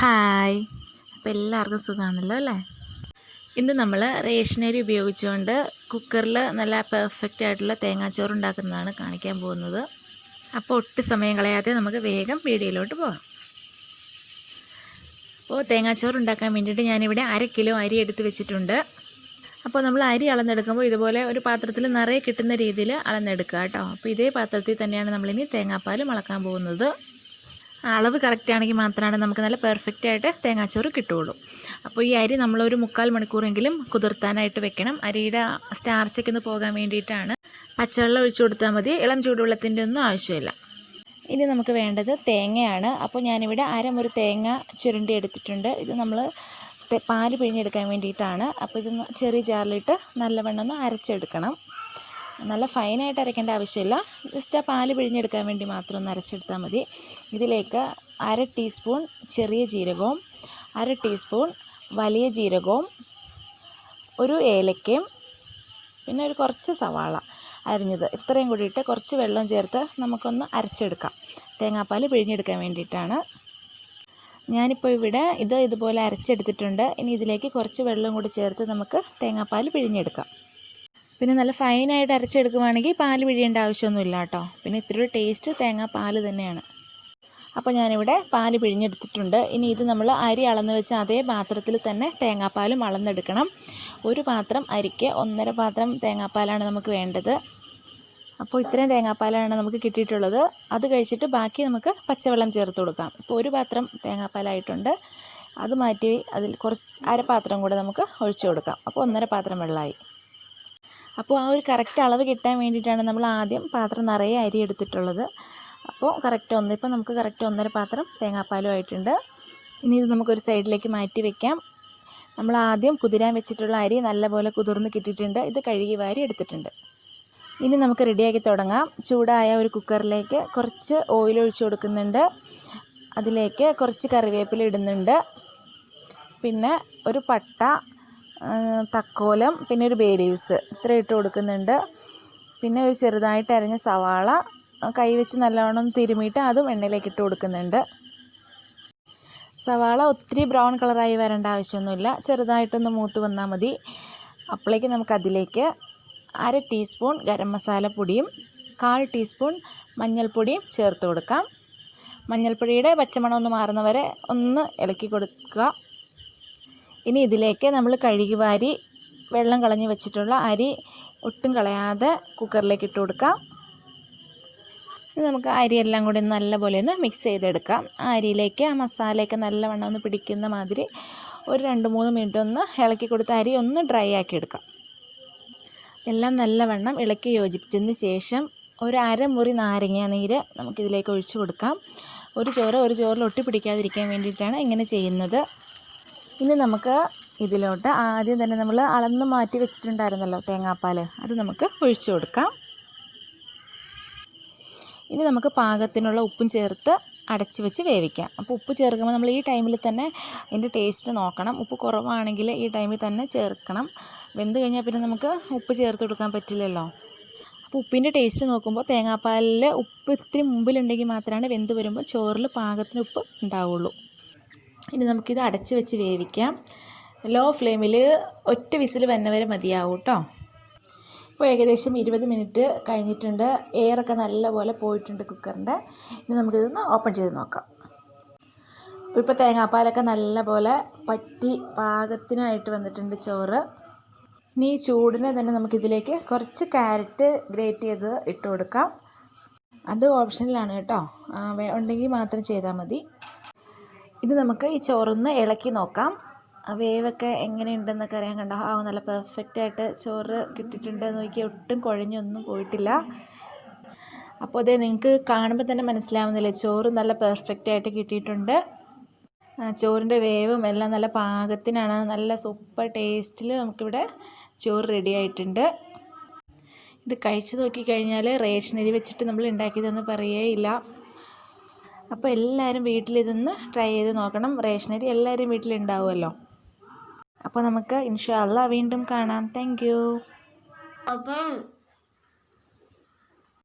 Hi, അപ്പോൾ എല്ലാവർക്കും സുഖമാണല്ലോ അല്ലേ? ഇന്ന് നമ്മൾ റേഷനരി ഉപയോഗിച്ചുകൊണ്ട് കുക്കറിൽ നല്ല പെർഫെക്റ്റ് ആയിട്ടുള്ള തേങ്ങാച്ചോറ് ഉണ്ടാക്കുന്നതാണ് കാണിക്കാൻ പോകുന്നത്. അപ്പോൾ ഒട്ടും സമയം കളയാതെ നമുക്ക് വേഗം വീഡിയോയിലോട്ട് പോകാം. അപ്പോൾ തേങ്ങാച്ചോറ് ഉണ്ടാക്കാൻ വേണ്ടിയിട്ട് ഞാനിവിടെ 1/2 കിലോ അരി എടുത്ത് വെച്ചിട്ടുണ്ട്. അപ്പോൾ നമ്മൾ അരി അളന്നെടുക്കുമ്പോൾ ഇതുപോലെ ഒരു പാത്രത്തിൽ നിറയെ കിട്ടുന്ന രീതിയിൽ അളന്നെടുക്കുക കേട്ടോ. അപ്പോൾ ഇതേ പാത്രത്തിൽ തന്നെയാണ് നമ്മളിനി തേങ്ങാപ്പാൽ അളക്കാൻ പോകുന്നത്. അളവ് കറക്റ്റ് ആണെങ്കിൽ മാത്രമാണ് നമുക്ക് നല്ല പെർഫെക്റ്റ് ആയിട്ട് തേങ്ങാച്ചോറ് കിട്ടുകയുള്ളൂ. അപ്പോൾ ഈ അരി നമ്മളൊരു 3/4 മണിക്കൂറെങ്കിലും കുതിർത്താനായിട്ട് വെക്കണം. അരിയുടെ സ്റ്റാർച്ചൊക്കെ ഒന്ന് പോകാൻ വേണ്ടിയിട്ടാണ്. പച്ചവെള്ളം ഒഴിച്ചു കൊടുത്താൽ മതി, ഇളം ചൂടുവെള്ളത്തിൻ്റെ ഒന്നും ആവശ്യമില്ല. ഇനി നമുക്ക് വേണ്ടത് തേങ്ങയാണ്. അപ്പോൾ ഞാനിവിടെ അരമുറി തേങ്ങ ചുരുണ്ടി എടുത്തിട്ടുണ്ട്. ഇത് നമ്മൾ പാല് പിഴിഞ്ഞെടുക്കാൻ വേണ്ടിയിട്ടാണ്. അപ്പോൾ ഇത് ചെറിയ ജാറിലിട്ട് നല്ലവണ്ണം ഒന്ന് അരച്ചെടുക്കണം. നല്ല ഫൈനായിട്ട് അരയ്ക്കേണ്ട ആവശ്യമില്ല, ജസ്റ്റ് ആ പാല് പിഴിഞ്ഞെടുക്കാൻ വേണ്ടി മാത്രം ഒന്ന് അരച്ചെടുത്താൽ മതി. ഇതിലേക്ക് 1/2 ടീസ്പൂൺ ചെറിയ ജീരകവും 1/2 ടീസ്പൂൺ വലിയ ജീരകവും ഒരു ഏലക്കയും പിന്നെ ഒരു കുറച്ച് സവാള അരിഞ്ഞത് ഇത്രയും കൂടിയിട്ട് കുറച്ച് വെള്ളം ചേർത്ത് നമുക്കൊന്ന് അരച്ചെടുക്കാം. തേങ്ങാപ്പാൽ പിഴിഞ്ഞെടുക്കാൻ വേണ്ടിയിട്ടാണ്. ഞാനിപ്പോൾ ഇവിടെ ഇതുപോലെ അരച്ചെടുത്തിട്ടുണ്ട്. ഇനി ഇതിലേക്ക് കുറച്ച് വെള്ളം കൂടി ചേർത്ത് നമുക്ക് തേങ്ങാപ്പാൽ പിഴിഞ്ഞെടുക്കാം. പിന്നെ നല്ല ഫൈനായിട്ട് അരച്ചെടുക്കുവാണെങ്കിൽ പാല് പിഴിയേണ്ട ആവശ്യമൊന്നുമില്ല കേട്ടോ. പിന്നെ ഇത്തിരി ടേസ്റ്റ് തേങ്ങാപ്പാൽ തന്നെയാണ്. അപ്പോൾ ഞാനിവിടെ പാല് പിഴിഞ്ഞെടുത്തിട്ടുണ്ട്. ഇനി ഇത് നമ്മൾ അരി അളന്ന് വെച്ച അതേ പാത്രത്തിൽ തന്നെ തേങ്ങാപ്പാലും അളന്നെടുക്കണം. ഒരു പാത്രം അരിക്ക് 1.5 പാത്രം തേങ്ങാപ്പാലാണ് നമുക്ക് വേണ്ടത്. അപ്പോൾ ഇത്രയും തേങ്ങാപ്പാലാണ് നമുക്ക് കിട്ടിയിട്ടുള്ളത്. അത് കഴിച്ചിട്ട് ബാക്കി നമുക്ക് പച്ചവെള്ളം ചേർത്ത് കൊടുക്കാം. ഇപ്പോൾ ഒരു പാത്രം തേങ്ങാപ്പാലായിട്ടുണ്ട്. അത് മാറ്റി അതിൽ കുറച്ച് 1/2 പാത്രം കൂടെ നമുക്ക് ഒഴിച്ചു കൊടുക്കാം. അപ്പോൾ 1.5 പാത്രം വെള്ളമായി. അപ്പോൾ ആ ഒരു കറക്റ്റ് അളവ് കിട്ടാൻ വേണ്ടിയിട്ടാണ് നമ്മൾ ആദ്യം പാത്രം നിറയെ അരി എടുത്തിട്ടുള്ളത്. അപ്പോൾ ഇപ്പോൾ നമുക്ക് കറക്റ്റ് 1.5 പാത്രം തേങ്ങാപ്പാലും ആയിട്ടുണ്ട്. ഇനി ഇത് നമുക്കൊരു സൈഡിലേക്ക് മാറ്റി വയ്ക്കാം. നമ്മൾ ആദ്യം കുതിരാൻ വെച്ചിട്ടുള്ള അരി നല്ലപോലെ കുതിർന്ന് കിട്ടിയിട്ടുണ്ട്. ഇത് കഴുകി വാരി എടുത്തിട്ടുണ്ട്. ഇനി നമുക്ക് റെഡിയാക്കി തുടങ്ങാം. ചൂടായ ഒരു കുക്കറിലേക്ക് കുറച്ച് ഓയിൽ ഒഴിച്ച് കൊടുക്കുന്നുണ്ട്. അതിലേക്ക് കുറച്ച് കറിവേപ്പില ഇടുന്നുണ്ട്. പിന്നെ ഒരു പട്ട, തക്കോലം, പിന്നെ ഒരു ബേ ലീവ്സ് ഇത്ര ഇട്ട് കൊടുക്കുന്നുണ്ട്. പിന്നെ ഒരു ചെറുതായിട്ട് അരിഞ്ഞ സവാള കൈവച്ച് നല്ലവണ്ണം തിരുമിയിട്ട് അതും എണ്ണയിലേക്ക് ഇട്ട് കൊടുക്കുന്നുണ്ട്. സവാള ഒത്തിരി ബ്രൗൺ കളറായി വരേണ്ട ആവശ്യമൊന്നുമില്ല, ചെറുതായിട്ടൊന്ന് മൂത്ത് വന്നാൽ മതി. അപ്പോഴേക്ക് നമുക്കതിലേക്ക് 1/2 ടീസ്പൂൺ ഗരം മസാല പൊടിയും 1/4 ടീസ്പൂൺ മഞ്ഞൾപ്പൊടിയും ചേർത്ത് കൊടുക്കാം. മഞ്ഞൾപ്പൊടിയുടെ പച്ചമണം ഒന്ന് മാറുന്നവരെ ഒന്ന് ഇളക്കി കൊടുക്കുക. ഇനി ഇതിലേക്ക് നമ്മൾ കഴുകി വാരി വെള്ളം കളഞ്ഞ് വെച്ചിട്ടുള്ള അരി ഒട്ടും കളയാതെ കുക്കറിലേക്ക് ഇട്ട് കൊടുക്കാം. ഇനി നമുക്ക് അരിയെല്ലാം കൂടി നല്ലപോലെ ഒന്ന് മിക്സ് ചെയ്തെടുക്കാം. ആ അരിയിലേക്ക് ആ മസാലയൊക്കെ നല്ലവണ്ണം ഒന്ന് പിടിക്കുന്ന മാതിരി ഒരു 2-3 മിനിറ്റ് ഒന്ന് ഇളക്കി കൊടുത്ത് അരി ഒന്ന് ഡ്രൈ ആക്കി എടുക്കാം. എല്ലാം നല്ലവണ്ണം ഇളക്കി യോജിപ്പിച്ചതിന് ശേഷം ഒരു അരമുറി നാരങ്ങ നീര് നമുക്കിതിലേക്ക് ഒഴിച്ചു കൊടുക്കാം. ഒരു ചോറിൽ ഒട്ടി പിടിക്കാതിരിക്കാൻ വേണ്ടിയിട്ടാണ് ഇങ്ങനെ ചെയ്യുന്നത്. ഇനി നമുക്ക് ഇതിലോട്ട് ആദ്യം തന്നെ നമ്മൾ അളന്ന് മാറ്റി വെച്ചിട്ടുണ്ടായിരുന്നല്ലോ തേങ്ങാപ്പാൽ, അത് നമുക്ക് ഒഴിച്ചു കൊടുക്കാം. ഇനി നമുക്ക് പാകത്തിനുള്ള ഉപ്പും ചേർത്ത് അടച്ച് വെച്ച് വേവിക്കാം. അപ്പോൾ ഉപ്പ് ചേർക്കുമ്പോൾ നമ്മൾ ഈ ടൈമിൽ തന്നെ അതിൻ്റെ ടേസ്റ്റ് നോക്കണം. ഉപ്പ് കുറവാണെങ്കിൽ ഈ ടൈമിൽ തന്നെ ചേർക്കണം. വെന്ത് കഴിഞ്ഞാൽ പിന്നെ നമുക്ക് ഉപ്പ് ചേർത്ത് കൊടുക്കാൻ പറ്റില്ലല്ലോ. അപ്പോൾ ഉപ്പിൻ്റെ ടേസ്റ്റ് നോക്കുമ്പോൾ തേങ്ങാപ്പാലിൽ ഉപ്പ് ഇത്തിരി മുമ്പിലുണ്ടെങ്കിൽ മാത്രമാണ് വെന്ത് വരുമ്പോൾ ചോറിൽ പാകത്തിന് ഉപ്പ് ഉണ്ടാവുള്ളൂ. ഇനി നമുക്കിത് അടച്ച് വെച്ച് വേവിക്കാം. ലോ ഫ്ലെയിമിൽ ഒറ്റ വിസിൽ വന്നവരെ മതിയാവും കേട്ടോ. ഇപ്പോൾ ഏകദേശം 20 മിനിറ്റ് കഴിഞ്ഞിട്ടുണ്ട്. എയറൊക്കെ നല്ലപോലെ പോയിട്ടുണ്ട് കുക്കറിൻ്റെ. ഇനി നമുക്കിതൊന്ന് ഓപ്പൺ ചെയ്ത് നോക്കാം. ഇപ്പോൾ തേങ്ങാപ്പാലൊക്കെ നല്ലപോലെ പറ്റി പാകത്തിനായിട്ട് വന്നിട്ടുണ്ട് ചോറ്. ഇനി ഈ ചൂടിനെ തന്നെ നമുക്കിതിലേക്ക് കുറച്ച് ക്യാരറ്റ് ഗ്രേറ്റ് ചെയ്ത് ഇട്ട് കൊടുക്കാം. അത് ഓപ്ഷനിലാണ് കേട്ടോ, ഉണ്ടെങ്കിൽ മാത്രം ചെയ്താൽ മതി. ഇത് നമുക്ക് ഈ ചോറൊന്ന് ഇളക്കി നോക്കാം. വേവൊക്കെ എങ്ങനെയുണ്ടെന്നൊക്കെ അറിയാൻ കണ്ടോ. നല്ല പെർഫെക്റ്റായിട്ട് ചോറ് കിട്ടിയിട്ടുണ്ട്. നോക്കി ഒട്ടും കുഴഞ്ഞൊന്നും പോയിട്ടില്ല. അപ്പോൾ അതേ നിങ്ങൾക്ക് കാണുമ്പോൾ തന്നെ മനസ്സിലാവുന്നില്ലേ, ചോറ് നല്ല പെർഫെക്റ്റായിട്ട് കിട്ടിയിട്ടുണ്ട്. ചോറിൻ്റെ വേവും എല്ലാം നല്ല പാകത്തിനാണ്. നല്ല സൂപ്പർ ടേസ്റ്റിൽ നമുക്കിവിടെ ചോറ് റെഡി ആയിട്ടുണ്ട്. ഇത് കഴിച്ച് നോക്കിക്കഴിഞ്ഞാൽ റേഷനരി വെച്ചിട്ട് നമ്മൾ ഉണ്ടാക്കിയതെന്ന് പറയുകയില്ല. അപ്പോൾ എല്ലാവരും വീട്ടിലിതൊന്ന് ട്രൈ ചെയ്ത് നോക്കണം. റേഷനരി എല്ലാവരും വീട്ടിലുണ്ടാവുമല്ലോ. അപ്പോൾ നമുക്ക് ഇൻഷാ അല്ലാഹ് വീണ്ടും കാണാം. Thank you.